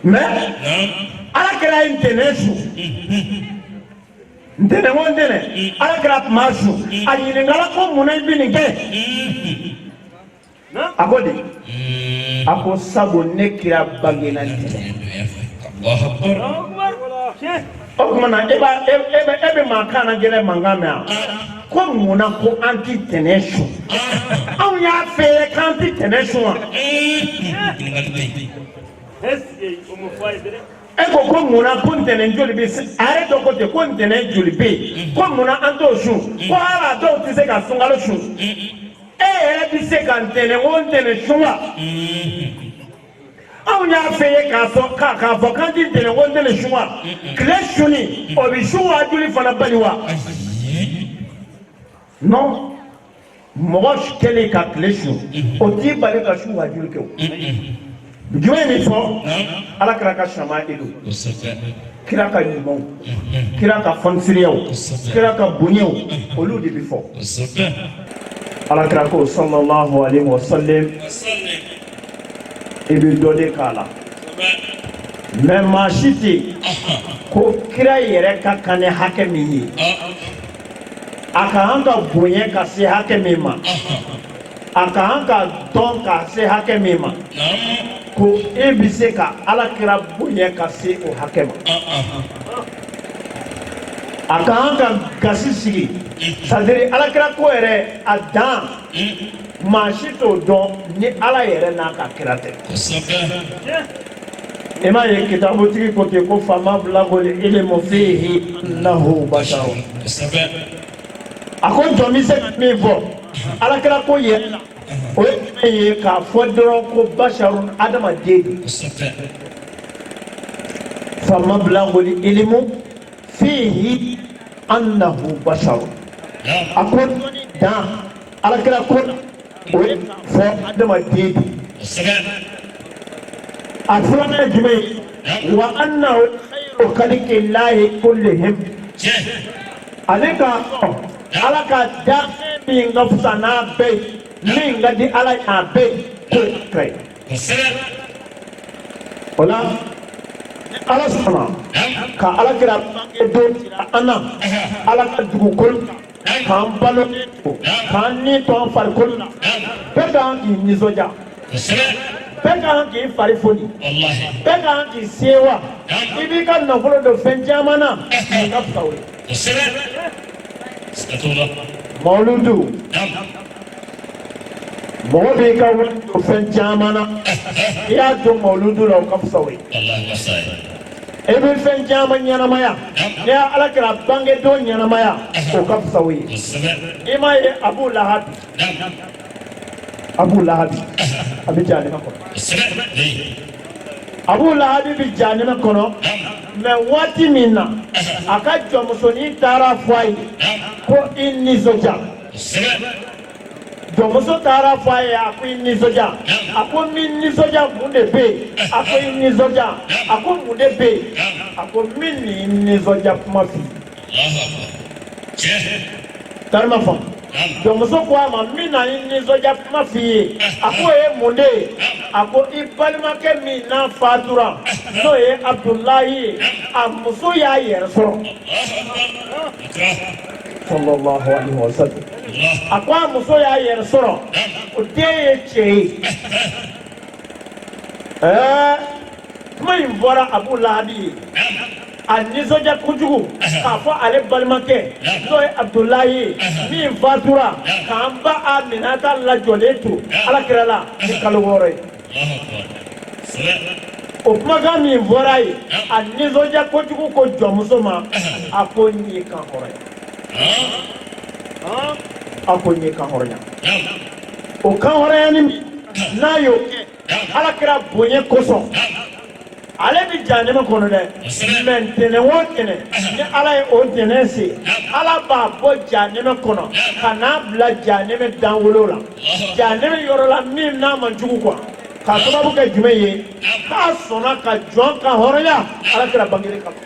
mais Alakira ye ntɛnɛn su ntɛnɛn o ntɛnɛn Alakira tun b'a su a ɲininkala ko munna i bɛ nin kɛ a ko de a ko sabu ne kira bangena ntɛnɛn o tuma na e bɛ mankan na gɛlɛ mankan mɛn ko munna ko an ti ntɛnɛn su anw y'a fɛ k'an ti ntɛnɛn su wa e ko munna ko ntɛnɛn joli bɛ a yɛrɛ dɔ ko ten ko ntɛnɛn joli bɛ yen ko munna an t'o sun ko hali a dɔw tɛ se ka sunkalo sun e yɛrɛ bɛ se ka ntɛnɛn o ntɛnɛn sun wa anw y'a fɛ ye k'a fɔ k'an ti ntɛnɛn o ntɛnɛn sun wa tile sunni o bɛ sun wa joli fana bali wa non mɔgɔ kɛlen ka tile sun o t'i bali ka sun wa joli kɛ o. jumɛn min fɔ ala kira ka sama edo kira ka ɲumanw kira ka fɔnisiriyaw kira ka bonyaw olu de bɛ fɔ ala kira ko sallallahu alaihi wa sallam i bɛ dɔ de k'a la mais maa si tɛ yen ko kira yɛrɛ ka kan ni hakɛ min ye a ka kan ka bonya ka se hakɛ min ma a ka kan ka dɔn ka se hakɛ min ma ko e bɛ se ka ala kira bonya ka se o hakɛ ma a ka kan ka gasi sigi c'est-à-dire ala kira ko yɛrɛ a dan maa si t'o dɔn ni ala yɛrɛ n'a ka kira tɛ i m'a ye kitabutigi ko ten ko fama bilagoli ilmu fihi innahu basharun a ko jɔn bɛ se ka min fɔ ala kira ko yɛrɛ la o ye jumɛn ye k'a fɔ dɔrɔn ko basharun adamaden don fama bilagoli ilmu fihi annahu basharun a ko dan ala kira ko o ye fɔ adamaden don a filanan ye jumɛn ye wa annahu khayru khalqillahi kullihim ale k'a fɔ ala ka da min ka fisa n'a bɛɛ ye min ka di ala ye a bɛɛ ye ko ye o la ala sɔnna ka ala kira bange don jira an na ala ka dugukolo k'an balo k'an ni to an farikolo la bɛɛ ka kan k'i nisɔndiya bɛɛ ka kan k'i fari foni bɛɛ ka kan k'i sewa i b'i ka nafolo don fɛn caman na nin ka fisa o ye mawuludu mɔgɔ b'i ka wari don fɛn caman na i y'a don mawuludu la o ka fisa o ye i bɛ fɛn caman ɲɛnamaya n'i y'a ala kira bange don ɲɛnamaya o ka fisa o ye i m'a ye abu lahabi a bɛ jahanama kɔnɔ abu lahabi bɛ jahanama kɔnɔ mais waati min na a ka jɔnmusonin taara fɔ a ye ko i nisɔndiya jɔnmuso taara fɔ a ye a ko i nisɔndiya a ko min nisɔndiya mun de bɛ yen a ko i nisɔndiya a ko mun de bɛ yen a ko min ni nisɔndiya kuma f'i ye tari ma faamu jɔnmuso ko a ma min na i nisɔndiya kuma f'i ye a ko o ye mun de ye a ko i balimakɛ min n'a fatura n'o ye abudulayi ye a muso y'a yɛrɛ sɔrɔ sallallahu alaihi wa sallam a ko a muso y'a yɛrɛ sɔrɔ o den ye cɛ ye kuma in bɔra abu lahabi ye a nisɔndiya kojugu k'a fɔ ale balimakɛ n'o ye abudulayi ye min fatura k'an ba aminata lajɔlen to alakira la ni kalo 6 ye o kumakan min fɔra ye a nisɔndiya kojugu ko jɔnmuso ma a ko nin ye kan hɔrɔn ye a ko nin ye kan hɔrɔnya o kan hɔrɔnyani min n'a y'o kɛ alakira bonya kosɔn ale bɛ jahanama kɔnɔ dɛ mais ntɛnɛn o ntɛnɛn ni ala ye o ntɛnɛn se ala b'a bɔ jahanama kɔnɔ ka n'a bila jahanama danwolo la jahanama yɔrɔ la min n'a man jugu quoi k'a sababu kɛ jumɛn ye k'a sɔnna ka jɔn ka hɔrɔnya ala kɛra bangeli kama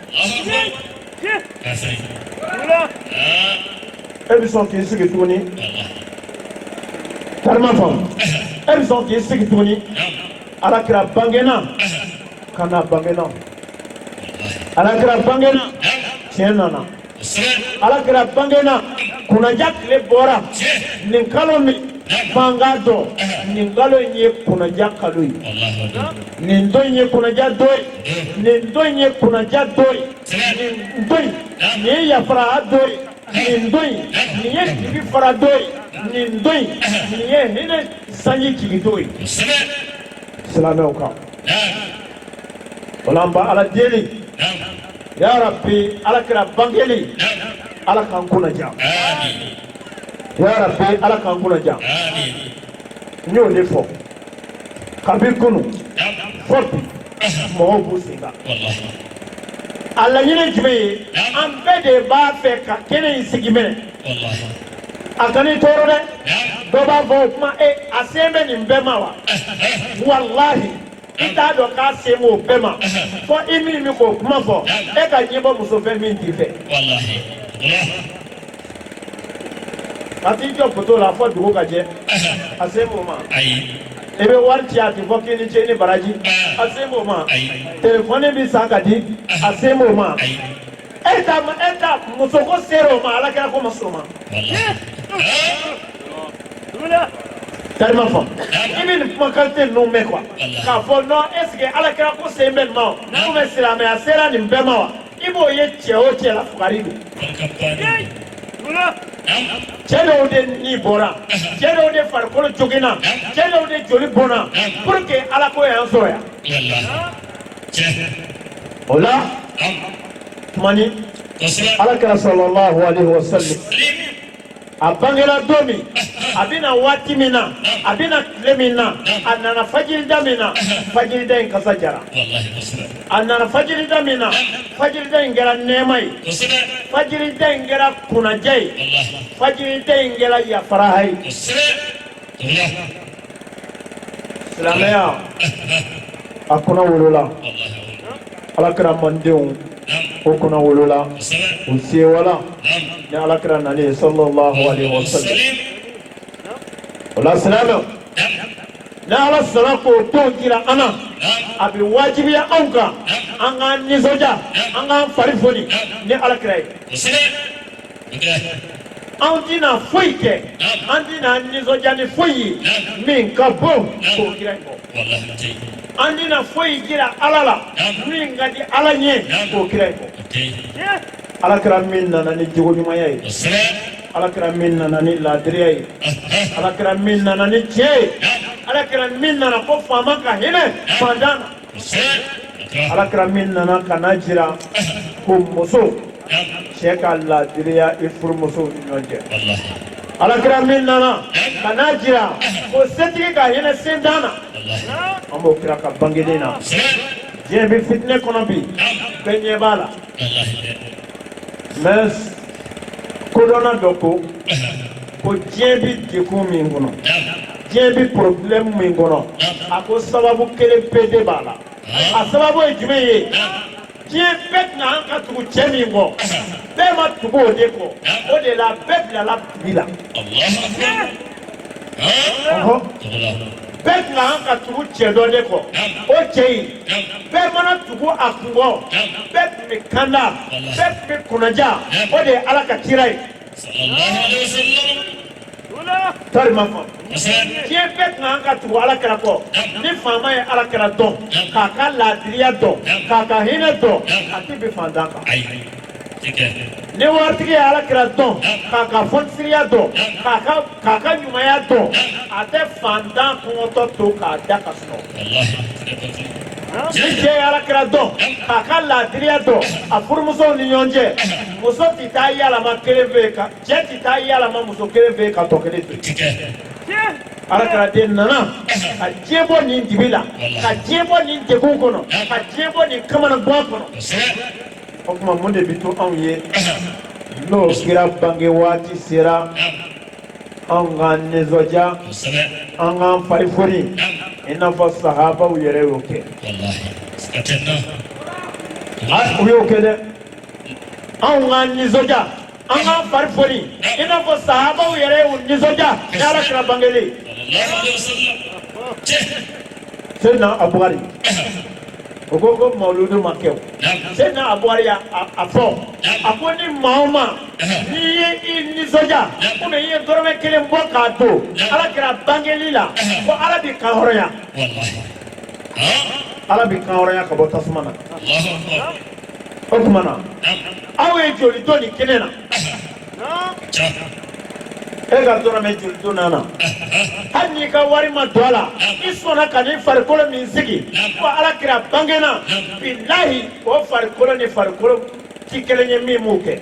e bɛ sɔn k'i sigi tuguni karima faamu e bɛ sɔn k'i sigi tuguni ala kɛra bangena kana bangena ala kɛra bangena tiɲɛ nana ala kɛra bangena kunnaja tile bɔra nin kalo min f'an k'a dɔn nin kalo in ye kunnaja kalo ye nin don in ye kunnaja don ye nin don in ye kunnaja don ye nin don in nin ye yafara don ye nin don in nin ye dibi fara don ye nin don in nin ye hinɛ sanji jigi don ye silamɛw kan Olamba ala deli. Ya Rabbi ala kira bangeli. Ala kan kuna jam. Ya Rabbi ala kan kuna jam. Nyo le fo. Kabir kunu. Forti. Mo bu singa. Ala yine jibe an bede ba fe ka kene sigime. Akani toro de. Do ba fo kuma asembe ni mbema wa. Wallahi ita do ka semo bema. Fo imi mi ko kuma fo. E ka jibo muso fe mi ti fe. Wallahi. Ati jo poto la fo dugo ka je. Asemo ma. Ayi. Ebe warti ati fo kini je ni baraji. Asemo ma. Telefone bi sakadi. Asemo ma. Eta muso ko sero ma ala ka ko masoma. Tellement fort. Il me manque non mais quoi. Quand faut non est-ce que ala kira ko se men ma. Na ko mesira me asera ni mbema wa. Ibo ye cheo che la fukaridu. Chelo de ni bora. Chelo de farkolo jogina. Chelo de joli bona. Pour que ala ko ya soya. Ola. Mani. Ala kira sallallahu alaihi wasallam. Abangela domi abina wati mina abina lemina anana fajiri damina fajiri da kasajara anana fajiri damina fajiri da ngera nemai fajiri da ngera kunajai fajiri da ngera ya farahai salamaya akuna wulula alakra mandeu okuna wulula usie wala ni alakra nani sallallahu alaihi wasallam wala salamu na ala salako to kira ana abi wajibi ya anka anga nizoja anga farifoni ni alakra andina foike andina nizoja ni foyi min kabo ko kira ko wallahi andina foyi kira alala min ngadi alanye ko kira ko alakra min nani jogo nyumaya yi alakra min nani ladriya yi alakra min nani che alakra min nana ko fama ka hine fandana alakra min nana kanajira ko muso sheka ladriya ifur muso nyonje alakra min nana kanajira ko setiki ka hine sendana ambo kira ka bangedena jembe fitne kono bi benye bala mais kodona doko ko jembe deku min kono jembe problem min kono ako sababu kele pede bala a sababu e jumeye jembe na anka tugu chemi ngo be ma tugu ode ko ode la bebla la bila Allah bet na anka tugu chedo de ko o chei be mana tugu akungo bet mi kanda bet mi kunaja o de alaka tirai sallallahu alaihi wasallam tar mafo ki bet na anka tugu alaka ko ni fama ye alaka don ka ka ladriya don ka ka hina don ati be fandaka ne wartigi ala kira don kaka fonsiriya don kaka nyumaya don ate fandan kungoto to ka daka sno ni je ala kira don kaka ladriya don a furmuso ni nyonje muso tita yala ma keleve ka je tita yala ma muso keleve ka to keleve ala kira den nana ka jebo ni dibila ka jebo ni degugono ka jebo ni kamana gwakono o kuma mun de bitu an ye no kira bange wati sera an ga nezoja an ga farifori ina fa sahaba u yere oke wallahi skatenna u yoke de an ga nezoja an ga farifori ina fa sahaba u yere u nezoja yara kira bangele sallallahu alaihi wasallam sena abugari ogogo mauludu makeo sena abwari afo akoni maoma ni soja kuna ye dorome kele mboka to ala kira bangelila ko ala bi kahoroya wallahi ala bi kahoroya ka bota sumana Allahu akbar awe joli toni kenena ega dorome joli tonana hali ka wari ma do la i sɔnna ka ni farikolo min sigi ko alakira bangena bilahi o farikolo ni farikolo ti kelen ye min m'o kɛ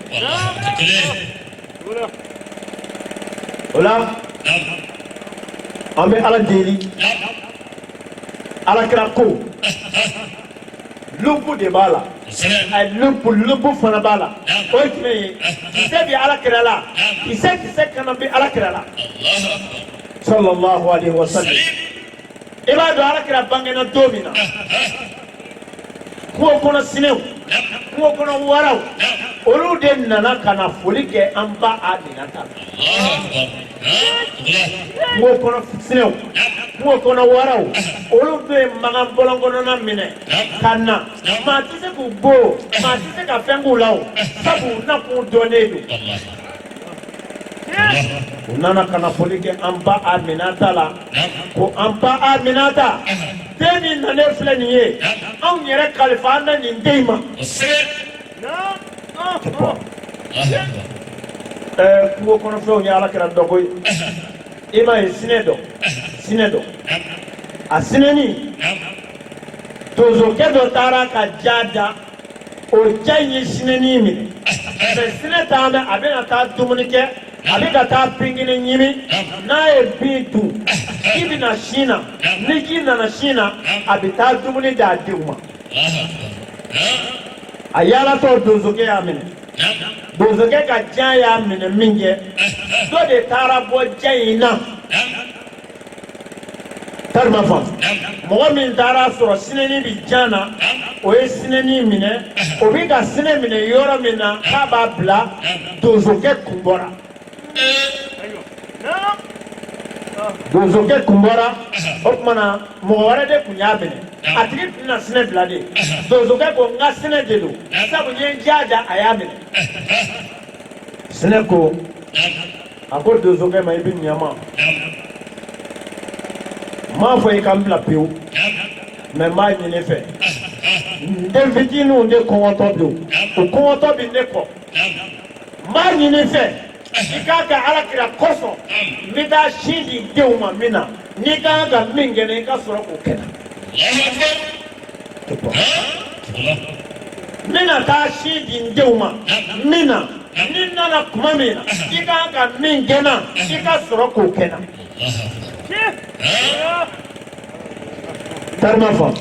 o la an bɛ ala deli alakira ko lumpu de b'a la a lumpu fana b'a la o ye jumɛn ye kisɛ bɛ alakira la kisɛ kana bɛ alakira la sallallahu alaihi wa sallam i b'a dɔn alakira bangena don min na kungo kɔnɔ sinɛw kungo kɔnɔ waraw olu de nana ka na foli kɛ an ba Aminata kungo kɔnɔ sinɛw kungo kɔnɔ waraw olu de ye magan bɔlɔnkɔnɔna minɛ ka na maa tɛ se k'u bo maa tɛ se ka fɛn k'u la o sabu u nakun dɔnnen don u nana ka na foli kɛ an ba Aminata la ko an ba Aminata den min nalen filɛ nin ye anw yɛrɛ kalifa an na nin den ma kungo kɔnɔfɛnw ye alakira dɔ koyi i m'a ye sinɛ dɔ a sinɛni tozokɛ dɔ taara ka ja da o ja in ye sinɛni minɛ mɛ sinɛ t'an bɛ a bɛna taa dumuni kɛ a bɛ ka taa binkini ɲimi n'a ye bin dun ji bɛna sin na ni ji nana sin na a bɛ taa dumuni d'a denw ma a yaalatɔ donsokɛ y'a minɛ donsokɛ ka jan y'a minɛ min kɛ dɔ de taara bɔ jan in na tari ma faamu mɔgɔ min taara sɔrɔ sinɛni bɛ jan na o ye sinɛni minɛ o bɛ ka sinɛ minɛ yɔrɔ min na k'a b'a bila donsokɛ kun bɔra donsokɛ kun bɔra o tumana mɔgɔ wɛrɛ de kun y'a minɛ a tigi tɛna sinɛ bila de donsokɛ ko n ka sinɛ de don sabu n ye n jaja a y'a minɛ sinɛ ko a ko donsokɛ ma i bɛ ɲɛma n m'a fɔ i ka n bila pewu mɛ n b'a ɲini fɛ den fitininw de kɔngɔtɔ don o kɔngɔtɔ bɛ ne kɔ n b'a ɲini fɛ i k'a kɛ alakira kosɔn n bɛ taa sin di denw ma min na n'i ka kan ka min kɛ i ka sɔrɔ k'o kɛ n bɛna taa sin di n denw ma min na ni n nana tuma min na i ka kan ka min kɛ n na i ka sɔrɔ k'o kɛ n na tari ma faamu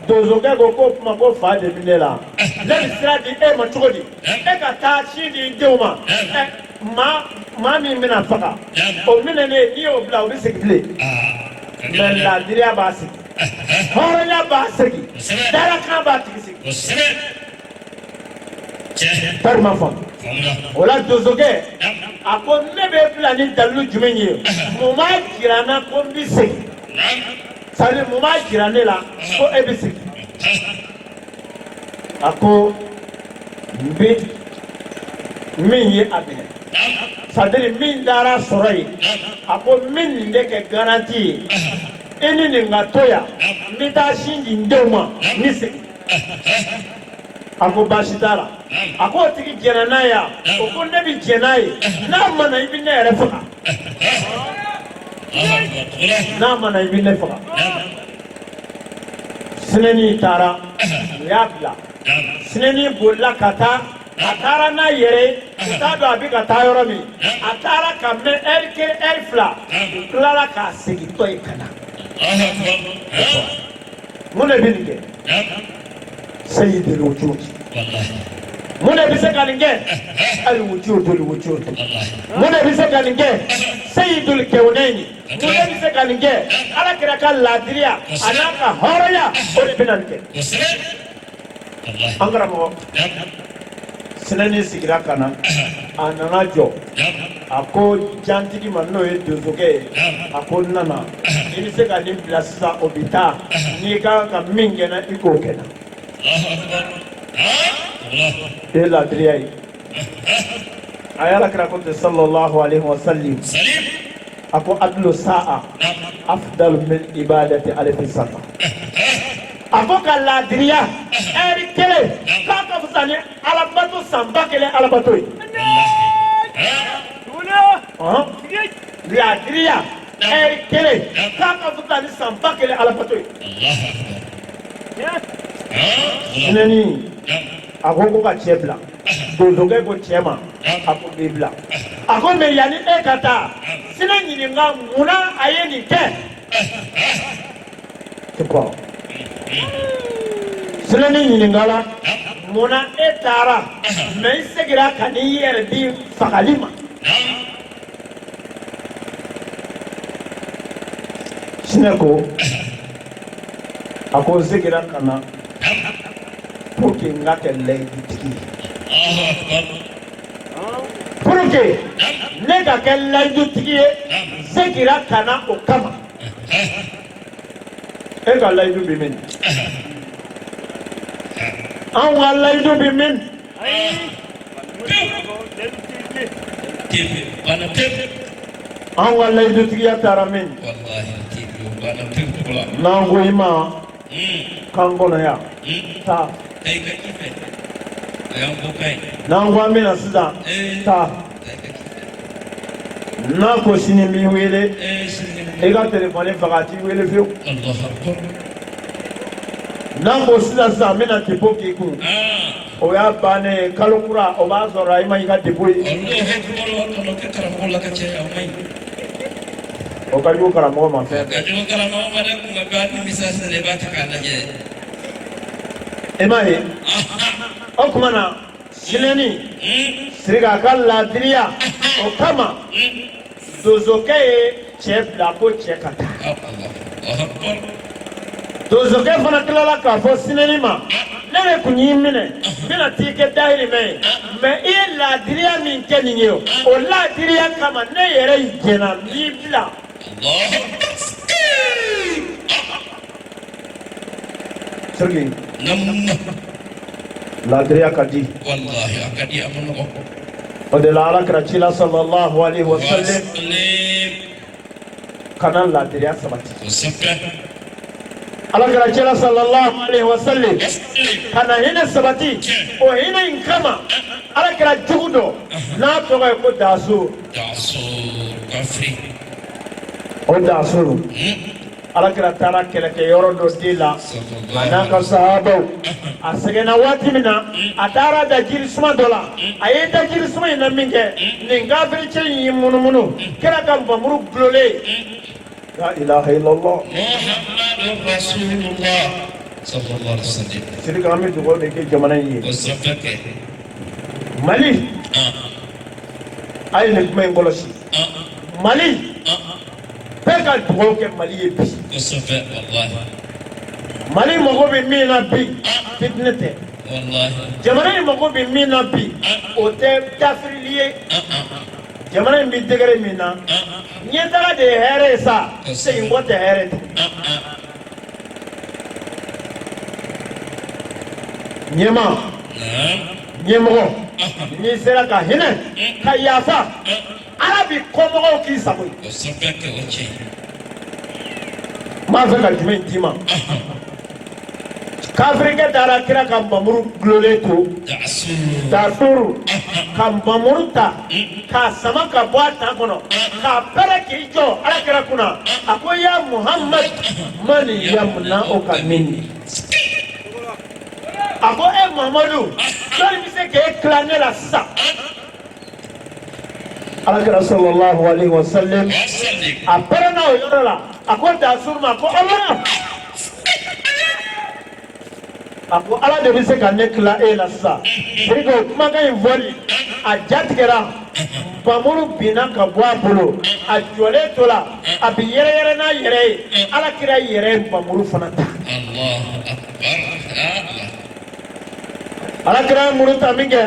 donsokɛ ko k'o kuma ko fa de bɛ ne la ne bɛ sira di e ma cogo di e ka taa sin di n denw ma maa min bɛna faga o minɛ ne n'i y'o bila o bɛ segin bilen mɛ laadiriya b'a segin hɔrɔnya b'a segin dalakan b'a tigi segin tari ma faamu o la donsokɛ a ko ne bɛ bila ni dalilu jumɛn ye mun b'a jira n na ko n bɛ segin sari mun b'a jira ne la ko e bɛ segin a ko n bɛ min ye a minɛ sadiri min taara sɔrɔ yen a ko min nin de kɛ garanti ye e ni nin ka to yan n bɛ taa sin di n denw ma ni segin a ko baasi t'a la a ko o tigi jɛnna n'a ye o ko ne bɛ jɛn n'a ye n'a ma na i bɛ ne yɛrɛ faga n'a ma na i bɛ ne faga sinɛni taara u y'a bila sinɛni bolila ka taa a taara n'a yɛrɛ ye u t'a dɔn a bɛ ka taa yɔrɔ min a taara ka mɛn ɛri kelen ɛri fila u tilala k'a segin tɔ ye ka na mun de bɛ nin kɛ sayyidul wujud mun de bɛ se ka nin kɛ al wujudul wujud mun de bɛ se ka nin kɛ sayyidul kawnayni mun de bɛ se ka nin kɛ alakira ka laadiriya a n'a ka hɔrɔnya o de bɛ na nin kɛ an karamɔgɔ sinɛni sigira ka na a nana jɔ a ko jantigi ma n'o ye donsokɛ ye a ko n nana i bɛ se ka nin bila sisan o bɛ taa n'i ka kan ka min kɛ n na i k'o kɛ n na e ye laadiriya ye a ye alakira ko ten sallallahu alaihi wa sallam a ko adlu sa'a afdalu min ibadati alfi sana a ko ka laadiriya ɛri kelen k'a ka fisa ni alabato sanba kelen alabato ye laadiriya ɛri kelen k'a ka futa ni san ba kelen alabato ye. sinɛni a ko ka cɛ bila donsokɛ ko cɛ ma a ko b'i bila a ko mɛ yanni e ka taa sinɛ ɲininka munna a ye nin kɛ. sinɛni ɲininka la munna e taara mɛ i seginna ka n'i yɛrɛ di fagali ma. sinɛ ko a ko n seginna ka na pour que n ka kɛ layidutigi ye. pour que ne ka kɛ layidutigi ye n seginna ka na o kama. e ka layidu bɛ min? anw ka layidu bɛ min? anw ka layidutigiya taara min? n'an ko i ma k'an kɔnɔ yan taa. n'an ko an bɛna sisan taa. n'a ko sini b'i wele i ka telefɔni faga a t'i wele fiyewu. n'an ko sisan an bɛna depo k'i kun o y'a bannen ye kalo kura o b'a sɔrɔ i ma i ka depo ye. o ka jugu karamɔgɔ ma fɛn bɛɛ. i m'a ye o tuma na sinɛni sirika a ka laadiriya o kama donsokɛ ye cɛ bila ko cɛ ka taa. donsokɛ fana tilala k'a fɔ sinɛni ma ne de kun y'i minɛ n bɛna t'i kɛ dahirimɛ ye mɛ i ye laadiriya min kɛ nin ye o laadiriya kama ne yɛrɛ jɛnna n b'i bila. Sergi laadiriya ka di. o de la alakira cila sallallahu alaihi wa sallam kana laadiriya sabati. alakira cila sallallahu alaihi wa sallam kana hinɛ sabati o hinɛ in kama alakira jugu dɔ n'a tɔgɔ ye ko daasuru. o daasuru alakira taara kɛlɛkɛyɔrɔ dɔ di la a n'a ka sahabaw a sɛgɛnna waati min na a taara da jirisuma dɔ la a ye da jirisuma in na min kɛ nin kafiricɛ in y'i munumunu kɛra ka npamuru gulolen. la ilaha illallah muhammadu rasulullah sallallahu alaihi wasallam. sirika an bɛ dugawu de kɛ jamana in ye. o sɔfɛ kɛ. mali a ye nin kuma in kɔlɔsi. mali bɛɛ ka dugawu kɛ mali ye bi. kosɛbɛ walahi. mali mago bɛ min na bi fitinɛ tɛ. walahi. jamana in mago bɛ min na bi o tɛ dafirili ye. jamana in bɛ degere min na ɲɛtaga de ye hɛrɛ ye sa seginko tɛ hɛrɛ tɛ. ɲɛma ɲɛmɔgɔ n'i sera ka hinɛ ka yafa ala bi kɔmɔgɔw k'i sago ye. kosɛbɛ kɛ o tiɲɛ. n b'a fɛ ka jumɛn d'i ma. kafirikɛ taara kira ka npamuru gulolen to daasuru ka npamuru ta k'a sama ka bɔ a tan kɔnɔ k'a pɛrɛ k'i jɔ alakira kunna a ko ya muhamad mani yamuna o ka min. a ko e muhamadu jɔnni bɛ se k'e tila ne la sisan. alakira sallallahu alaihi wa sallam a pɛrɛnna o yɔrɔ la a ko daasuru ma ko ala. a ko ala de bɛ se ka ne tila e la sisan. sirike o kumakan in fɔli a jatigɛra npamuru binna ka bɔ a bolo a jɔlen to la a bɛ yɛrɛyɛrɛ n'a yɛrɛ ye alakira yɛrɛ ye npamuru fana ta. alakira ye muru ta min kɛ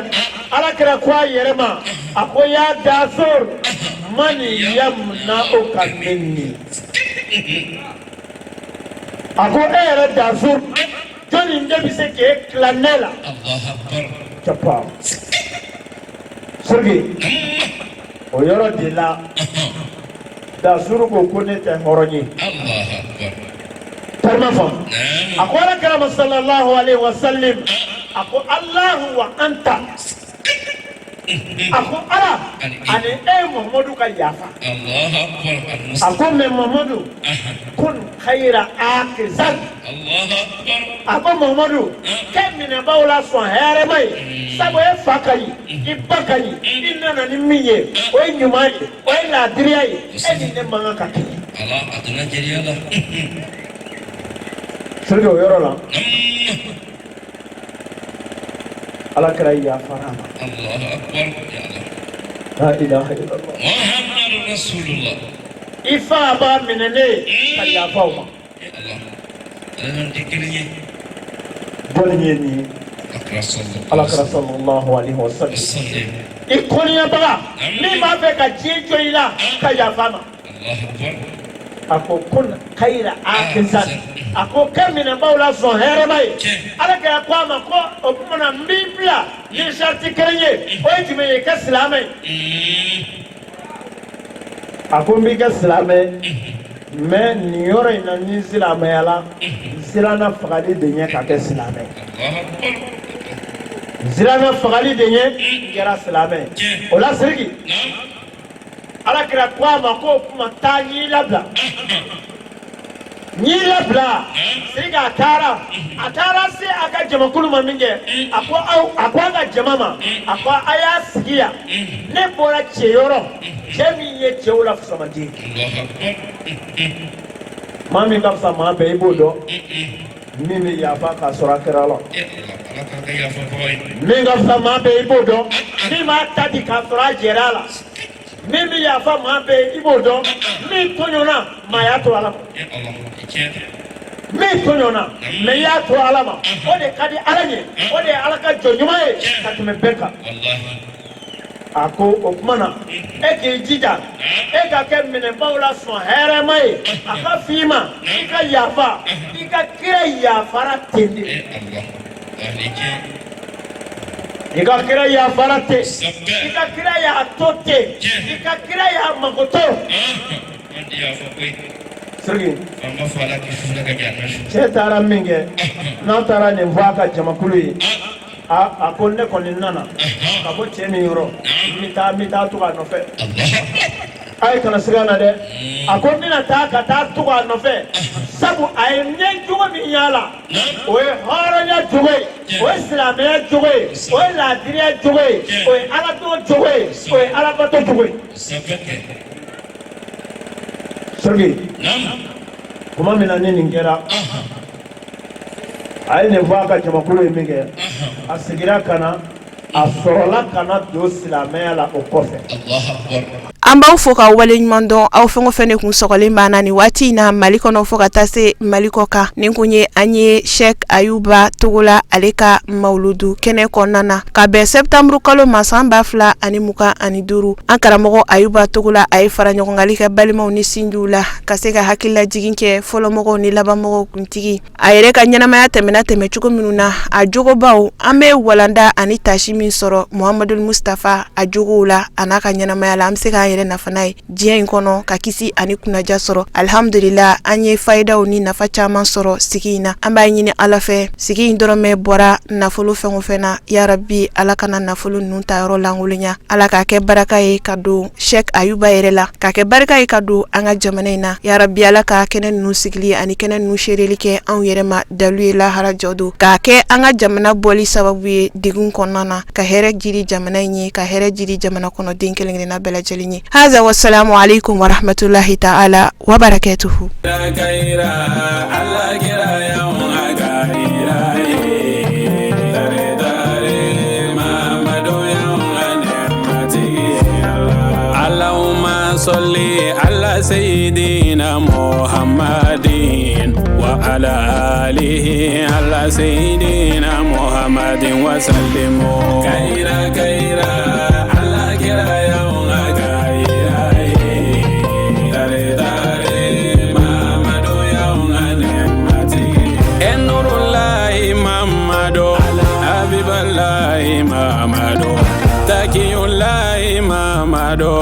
alakira ko a yɛrɛ ma a ko ya daasur mani yamuna o ka minni. a ko e yɛrɛ daasur jɔnni de bɛ se k'e tila ne la. capa siriki o yɔrɔ de la daasuru ko ne tɛ hɔrɔn ye. tarima faamu a ko alakira ma sallallahu alaihi wa sallam a ko alahu wa anta ako ala ani Muhammadu ka yafa Allahu akbar ako me Muhammadu kun khayra akizan Allahu akbar ako Muhammadu kemine bawla so here mai sabo e fakai ibakani inna ni miye o nyumai o la diriyai eni ne manga kaki Allah aduna jeriya la sirgo yoro la ala kira yafa Allahu akbar ya Allah la ilaha illallah Muhammadur Rasulullah ifa ba minene ka yafa ma ya Allah anan dikiriye bolnye ni ala kira sallallahu alaihi wasallam sallim ikoniya baga ni ma fe ka jijo ila ka yafa ma Allahu akbar ako kun khaira akizan ako kamina bawla so here mai ala ka kwa ma ko o kuma mbibla ni sharti kenye o jime ka islamai ako mbi ka islamai me ni yoro ina ni islamai ala silana fagali de nya ka islamai silana fagali de nya kera islamai o la sirgi ala kira kwa ma ko kuma ta yi labla ni labla sai ga atara sai aka jama kulma minge akwa ga jama ma akwa aya sigiya ne bora ceyoro jami ye cewla fusamaji mami ka fsa ma be ibodo mimi ya fa ka sura kiralo mi ga fsa ma be ibodo mi ma tadi ka sura jerala mimi ya fa ma be ibodo mi tonyona ma ya to alama mi tonyona me ya to alama o de kadi alanye o de alaka jonyumaye ka tume beka wallahi ako okmana e ke jija e ga ke mine bawla so here mai aka fima ika yafa ika kira yafara tende ika kira ya farate ika kira ya tote ika kira ya magoto sirgi amma fala ki funa ga jannash ce tara minge na tara ne vaka jamakulu a konne konin nana ka bo ce mi yoro mita to ka no fe ay kana sigana de a konne na ta ka ta to ka no fe sabu ay ne jugo mi yala o e horonya jugo o islamia jugo o la diria jugo o ala to jugo o ala bato jugo sabeke sirgi kuma mina ne ningera ay ne vaka jamakulu minge asigira kana asorola kana do silamaya la o kofe Allahu akbar an b'aw fo ka wale ɲuman dɔn aw fɛn o fɛn de kun sɔgɔlen b'an na nin waati in na mali kɔnɔ fo ka taa se mali kɔ kan nin kun ye an ye Sheikh Ayuba Togola ale ka mawuludu kɛnɛ kɔnɔna na ka bɛn septembre kalo ma san 2025 an karamɔgɔ Ayuba Togola a ye fara ɲɔgɔngali kɛ balimaw ni sinjiw la ka se ka hakililajigin kɛ fɔlɔmɔgɔw ni labanmɔgɔw kuntigi a yɛrɛ ka ɲɛnamaya tɛmɛ cogo minnu na a jogobaw an bɛ walanda ani tasi min sɔrɔ Muhammadul Mustafa a jogow la a n'a ka ɲɛnamaya la an bɛ se k'an yɛrɛ nafana ye diɲɛ in kɔnɔ ka kisi ani kunaja sɔrɔ alhamdulillah an ye faydaw ni nafa caman sɔrɔ sigi in na an b'a ɲini ala fɛ sigi in dɔrɔn bɔra nafolo fɛn o fɛn na ya rabbi ala kana nafolo ninnu ta yɔrɔ langolonya ala k'a kɛ baraka ye ka don Sheikh Ayuba yɛrɛ la k'a kɛ baraka ye ka don an ka jamana in na ya rabbi ala ka kɛnɛ ninnu sigili ani kɛnɛ ninnu seereli kɛ anw yɛrɛ ma dalu ye lahara jɔdo k'a kɛ an ka jamana bɔli sababu ye degun kɔnɔna na ka hɛrɛ jiri jamana in ye ka hɛrɛ jiri jamana kɔnɔ den kelen-kelenna bɛɛ lajɛlen ye هذا والسلام عليكم ورحمة الله تعالى وبركاته اللهم صل على سيدنا محمد وعلى آله على سيدنا محمد وسلم كيرا كيرا على كيرا يوم Mamado, Taki Ulai Mamado,